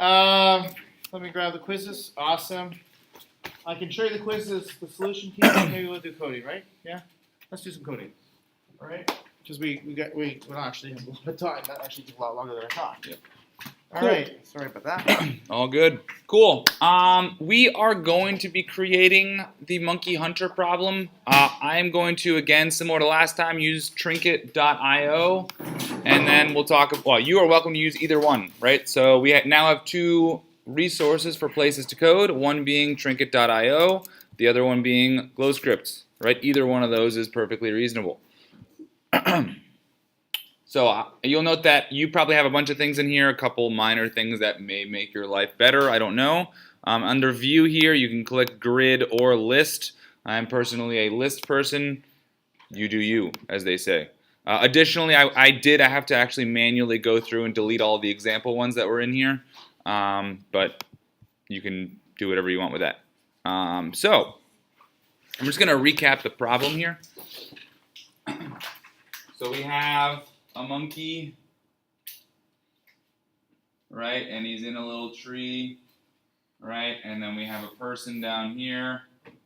Let me grab the quizzes. Awesome. I can show you the quizzes, the solution key. Maybe we'll do coding, right? Yeah. Let's do some coding. All right. Because we don't actually have a lot of time. That actually took a lot longer than I thought. Yep. All right. Sorry about that. All good. Cool. We are going to be creating the monkeyHunter problem. I am going to, again, similar to last time, use trinket.io. And then we'll talk, well, you are welcome to use either one, right? So we now have two resources for places to code, one being trinket.io, the other one being GlowScript, right? Either one of those is perfectly reasonable. So you'll note that you probably have a bunch of things in here, a couple minor things that may make your life better, I don't know. Under view here, you can click grid or list. I'm personally a list person. You do you, as they say. Additionally, I have to actually manually go through and delete all the example ones that were in here. But you can do whatever you want with that. So I'm just going to recap the problem here. So we have a monkey, right, and he's in a little tree, right, and then we have a person down here,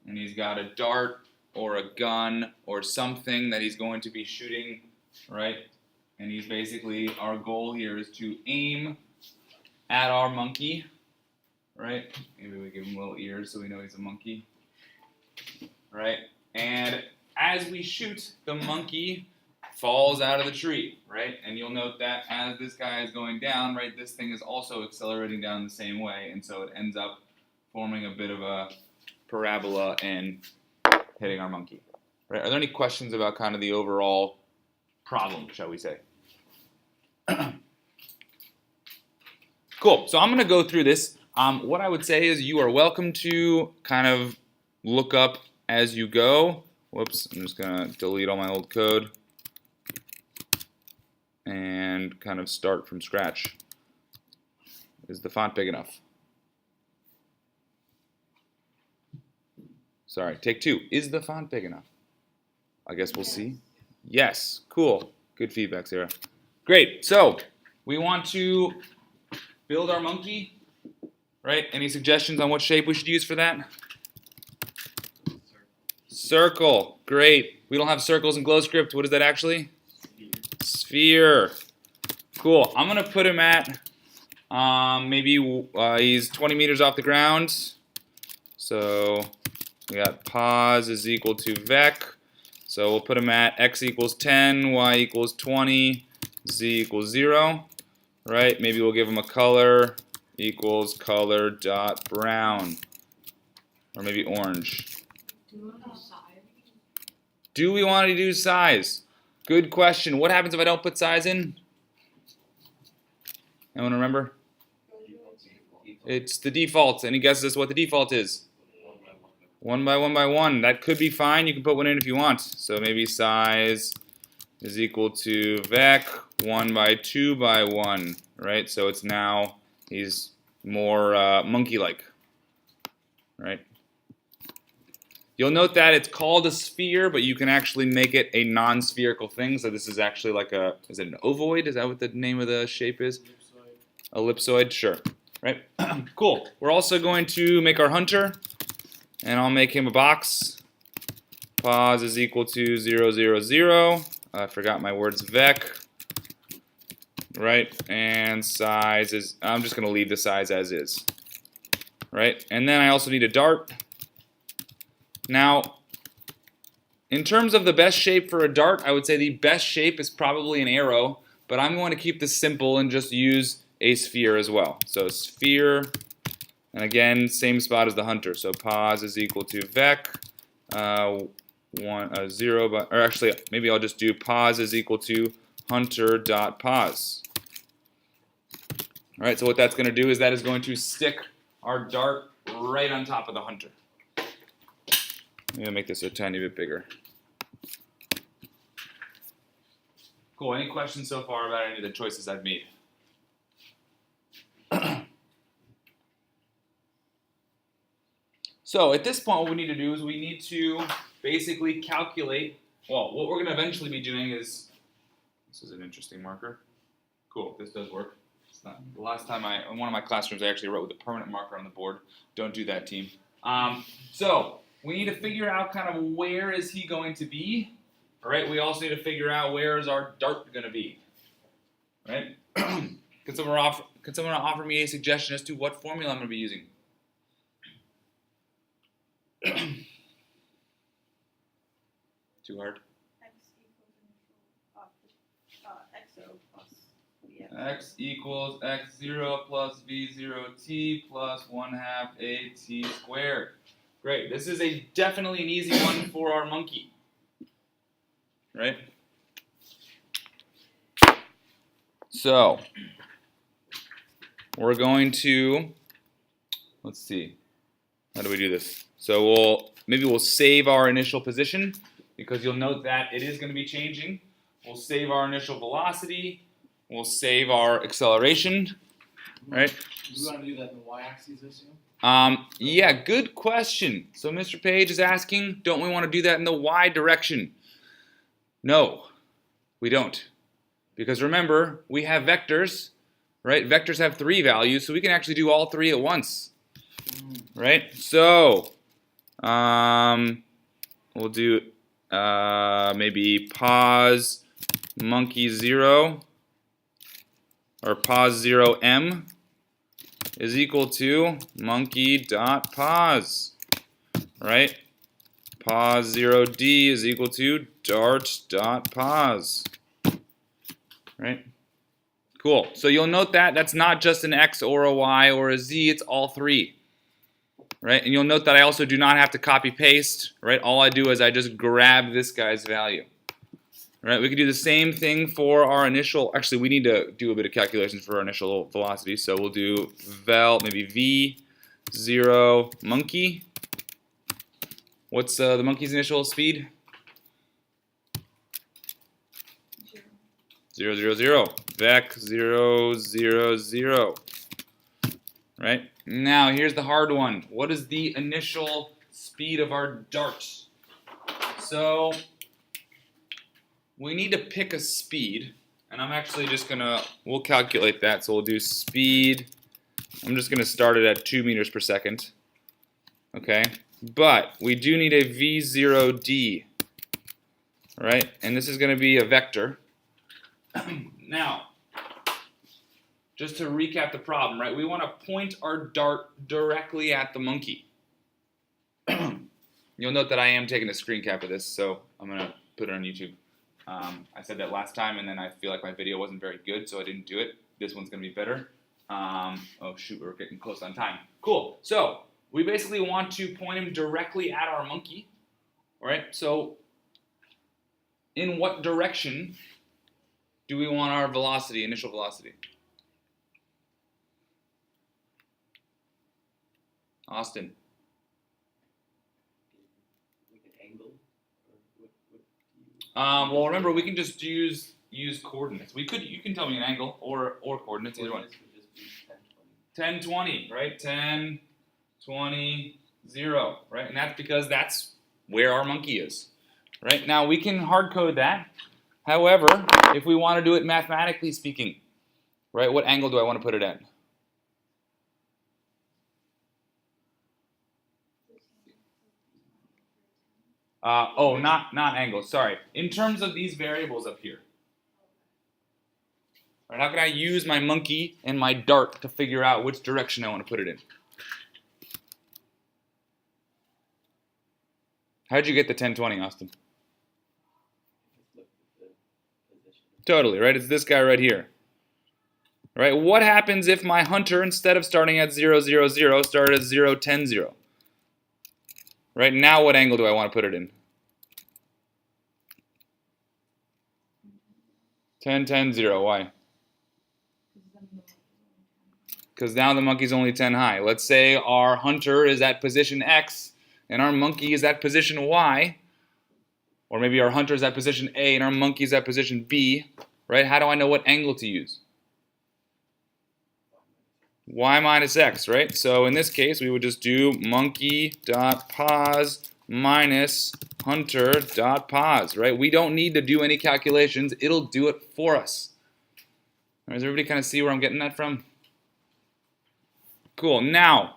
and he's got a dart or a gun or something that he's going to be shooting, right, and he's basically, our goal here is to aim at our monkey, right, maybe we give him little ears so we know he's a monkey, right, and as we shoot, the monkey falls out of the tree, right? And you'll note that as this guy is going down, right, this thing is also accelerating down the same way, and so it ends up forming a bit of a parabola and hitting our monkey. Right? Are there any questions about kind of the overall problem, shall we say? Cool. So I'm going to go through this. What I would say is you are welcome to kind of look up as you go. Whoops, I'm just going to delete all my old code and kind of start from scratch. Is the font big enough? Sorry, take two. Is the font big enough? I guess we'll see. Yes, cool. Good feedback, Sarah. Great, so we want to build our monkey, right? Any suggestions on what shape we should use for that? Circle, great. We don't have circles in GlowScript. What is that actually? Sphere. Cool. I'm going to put him at maybe he's 20 meters off the ground. So we got pos is equal to vec. So we'll put him at x equals 10, y equals 20, z equals 0. Right? Maybe we'll give him a color equals color dot brown. Or maybe orange. Do we want to do size? Good question. What happens if I don't put size in? Anyone remember? It's the default. Any guesses as to what the default is? 1 by 1 by 1. That could be fine. You can put one in if you want. So maybe size is equal to vec 1 by 2 by 1. Right? So it's now, he's more monkey-like. Right? You'll note that it's called a sphere, but you can actually make it a non-spherical thing. So this is actually like a, is it an ovoid? Is that what the name of the shape is? Ellipsoid, sure. Right? Cool. We're also going to make our hunter, and I'll make him a box. Pos is equal to 0, 0, 0. I forgot my words, vec. Right? And size is, I'm just going to leave the size as is. Right? And then I also need a dart. Now, in terms of the best shape for a dart, I would say the best shape is probably an arrow, but I'm going to keep this simple and just use a sphere as well. So sphere, and again, same spot as the hunter. So pos is equal to vec, 0, but, or actually, maybe I'll just do pos is equal to hunter.pos. All right, so what that's going to do is that is going to stick our dart right on top of the hunter. I'm going to make this a tiny bit bigger. Cool. Any questions so far about any of the choices I've made? So at this point, what we need to do is we need to basically calculate, well, what we're going to eventually be doing is, this is an interesting marker. Cool, this does work. It's not, the last time in one of my classrooms, I actually wrote with a permanent marker on the board. Don't do that, team. So we need to figure out kind of where is he going to be. All right. We also need to figure out where is our dart going to be. Right. Can someone offer me a suggestion as to what formula I'm going to be using? Too hard. X equals x0 plus v0t plus 1/2 at squared. Great. This is definitely an easy one for our monkey. Right? So, we're going to, let's see, how do we do this? So maybe we'll save our initial position because you'll note that it is going to be changing. We'll save our initial velocity. We'll save our acceleration, right? Do we want to do that in the y-axis this year? Yeah, good question. So Mr. Page is asking, don't we want to do that in the y direction? No, we don't. Because remember, we have vectors, right? Vectors have 3 values, so we can actually do all 3 at once, right? So, we'll do maybe pos monkey 0 or pos 0m is equal to monkey dot pos, right? Pos 0d is equal to dart dot pos, right? Cool. So you'll note that that's not just an x or a y or a z, it's all 3. Right? And you'll note that I also do not have to copy paste, right? All I do is I just grab this guy's value. Right? We can do the same thing for our initial, actually we need to do a bit of calculations for our initial velocity, so we'll do maybe v0 monkey. What's the monkey's initial speed? 0, 0, 0. Vec 0, 0, 0. Right? Now, here's the hard one. What is the initial speed of our dart? So, we need to pick a speed. And I'm actually just going to, we'll calculate that. So, we'll do speed. I'm just going to start it at 2 meters per second. Okay? But, we do need a v0d. Right? And this is going to be a vector. Now, just to recap the problem, right? We want to point our dart directly at the monkey. You'll note that I am taking a screen cap of this, so I'm going to put it on YouTube. I said that last time, and then I feel like my video wasn't very good, so I didn't do it. This one's going to be better. Oh, shoot, we're getting close on time. Cool. So, we basically want to point him directly at our monkey. All right? So, in what direction do we want our velocity, initial velocity? Austin. Like an angle? Well, remember, we can just use coordinates. You can tell me an angle or coordinates, either one. Would just be 10, 20, right? 10, 20, 0, right? And that's because that's where our monkey is, right? Now, we can hard code that. However, if we want to do it mathematically speaking, right, what angle do I want to put it at? Not angle, sorry. In terms of these variables up here. Right, how can I use my monkey and my dart to figure out which direction I want to put it in? How'd you get the 1020, Austin? Totally, right? It's this guy right here. Right? What happens if my hunter, instead of starting at 0, 0, 0, started at 0, 10, 0? Right? Now what angle do I want to put it in? 10, 10, 0. Why? Because now the monkey's only 10 high. Let's say our hunter is at position X and our monkey is at position Y. Or maybe our hunter is at position A and our monkey is at position B. Right? How do I know what angle to use? Y minus X, right? So in this case, we would just do monkey.pos minus hunter.pos, right? We don't need to do any calculations. It'll do it for us. Does everybody kind of see where I'm getting that from? Cool. Now,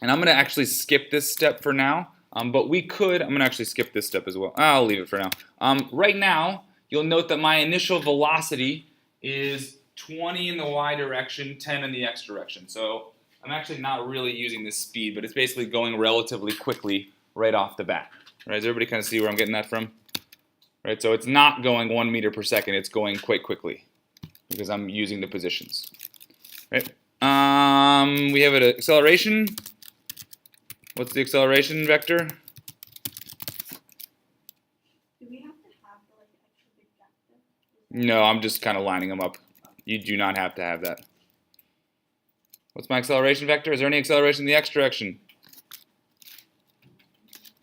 and I'm going to actually skip this step for now, but we could, I'm going to actually skip this step as well. I'll leave it for now. Right now, you'll note that my initial velocity is 20 in the y direction, 10 in the x direction. So I'm actually not really using this speed, but it's basically going relatively quickly right off the bat. Right? Does everybody kind of see where I'm getting that from? Right? So it's not going 1 meter per second, it's going quite quickly because I'm using the positions. Right? We have an acceleration. What's the acceleration vector? Do we have to have the extra big vector? No, I'm just kind of lining them up. You do not have to have that. What's my acceleration vector? Is there any acceleration in the x direction?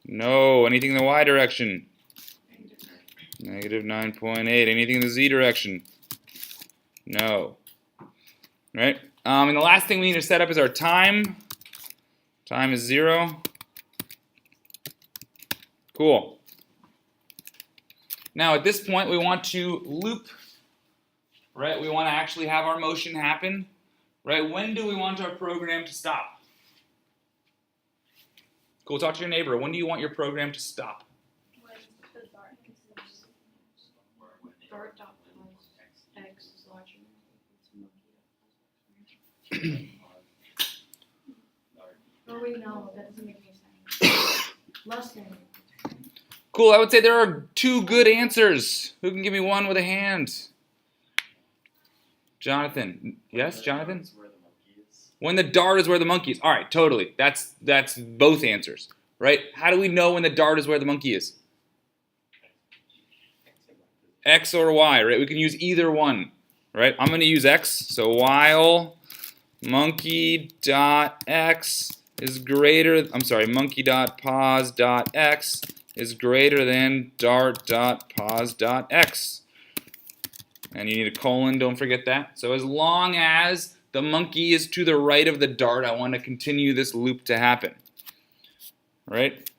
No. Anything in the y direction? Negative 9.8. Anything in the z direction? No. Right? And the last thing we need to set up is our time. Time is 0. Cool. Now at this point we want to loop, right? We want to actually have our motion happen, right? When do we want our program to stop? Cool, talk to your neighbor. When do you want your program to stop? When the dart dot x is larger than monkey. Oh wait, no, that doesn't make any sense. Less than. Cool, I would say there are 2 good answers. Who can give me one with a hand? Jonathan. Yes, Jonathan? When the dart is where the monkey is. All right, totally. That's both answers, right? How do we know when the dart is where the monkey is? X or Y, right? We can use either one, right? I'm going to use X. So while monkey.x is greater, monkey.pos.x is greater than dart.pos.x. And you need a colon, don't forget that. So as long as the monkey is to the right of the dart, I want to continue this loop to happen. Right?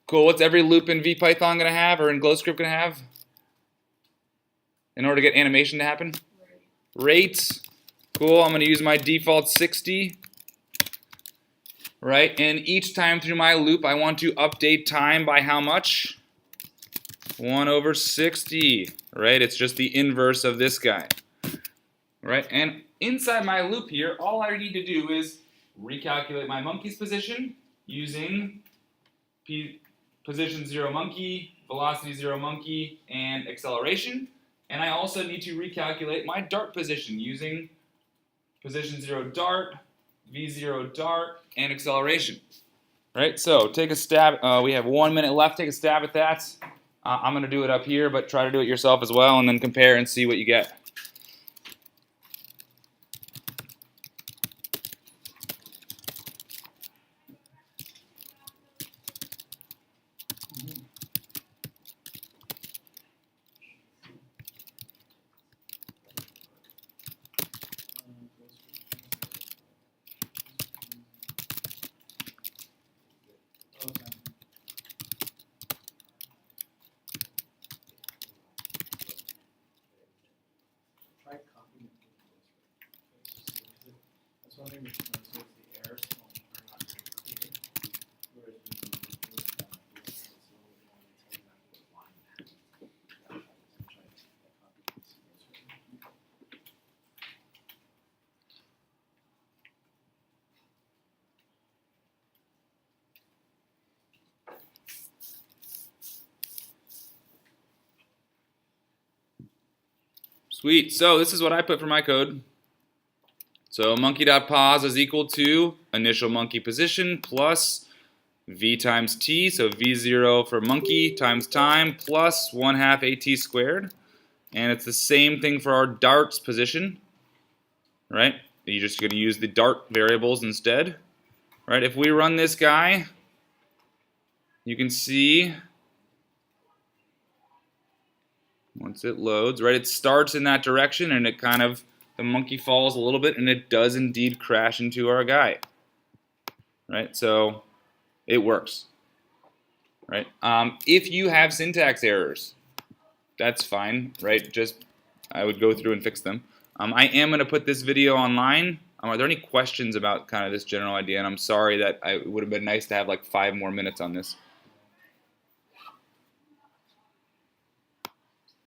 Cool, what's every loop in VPython going to have, or in GlowScript going to have? In order to get animation to happen? Rate. Cool, I'm going to use my default 60. Right, and each time through my loop, I want to update time by how much? 1 over 60, right? It's just the inverse of this guy, right? And inside my loop here, all I need to do is recalculate my monkey's position using position 0 monkey, velocity 0 monkey, and acceleration. And I also need to recalculate my dart position using position 0 dart, v0 dart, and acceleration. Right, so take a stab. We have 1 minute left. Take a stab at that. I'm going to do it up here, but try to do it yourself as well, and then compare and see what you get. Sweet. So this is what I put for my code. So monkey.pos is equal to initial monkey position plus v times t, so v0 for monkey times time plus 1/2 at squared. And it's the same thing for our dart's position, right? You're just going to use the dart variables instead, right? If we run this guy, you can see once it loads, right, it starts in that direction and it kind of, the monkey falls a little bit and it does indeed crash into our guy, right? So it works, right? If you have syntax errors, that's fine, right? Just I would go through and fix them. I am going to put this video online. Are there any questions about kind of this general idea? And I'm sorry that it would have been nice to have like 5 more minutes on this.